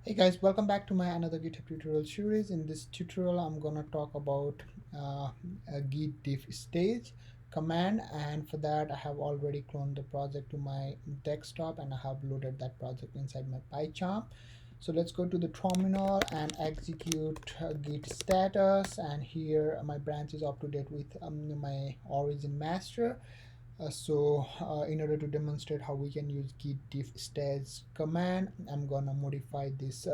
Hey guys, welcome back to my another GitHub tutorial series. In this tutorial, I'm gonna talk about a git diff stage command, and for that I have already cloned the project to my desktop and I have loaded that project inside my PyCharm. So let's go to the terminal and execute git status, and here my branch is up to date with my origin master. In order to demonstrate how we can use git diff stage command, I'm gonna modify this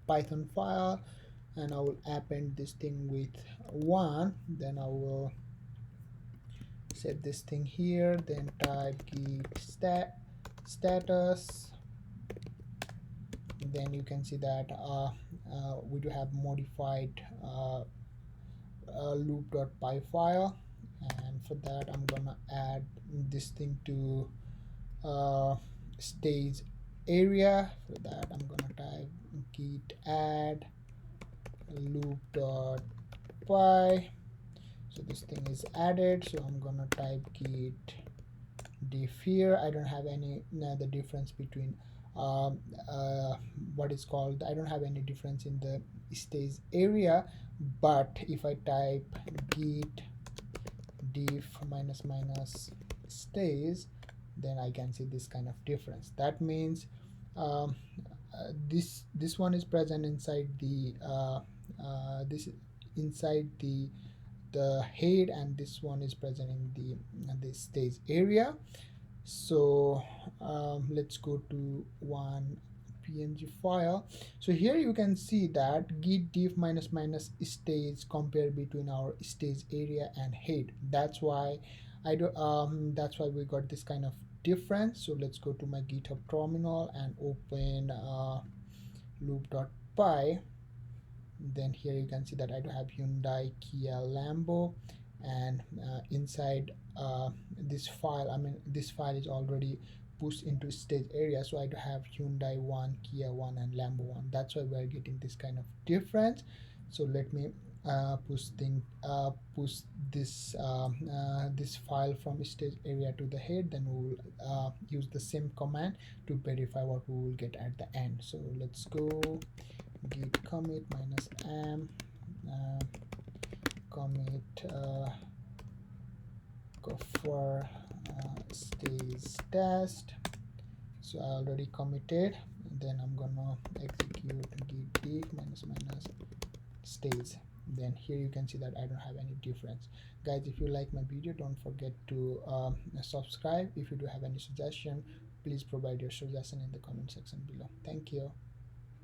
Python file, and I will append this thing with one. Then I will set this thing here, then type git status. Then you can see that we do have modified loop.py file, and for that I'm gonna add this thing to uh, stage area. For that I'm gonna type git add loop.py. So this thing is added, so I'm gonna type git diff here. I don't have any the difference between um, uh, what is called, I don't have any difference in the stage area, but if I type git diff minus minus stage, then I can see this kind of difference. That means um, this one is present inside the this inside the head, and this one is present in the stage area. So let's go to one png file. So here you can see that git diff minus minus stage compare between our stage area and head. That's why that's why we got this kind of difference. So let's go to my GitHub terminal and open loop.py. Then here you can see that I do have Hyundai, Kia, Lambo, and inside this file, this file is already pushed into stage area, so I do have Hyundai 1, Kia 1, and Lambo 1. That's why we're getting this kind of difference. So let me push this file from stage area to the head, then we will use the same command to verify what we will get at the end. So let's go git commit minus m commit go for stage test. So I already committed, and then I'm gonna execute git diff minus minus stage. Then here you can see that I don't have any difference. Guys, if you like my video, don't forget to subscribe. If you do have any suggestion, please provide your suggestion in the comment section below. Thank you.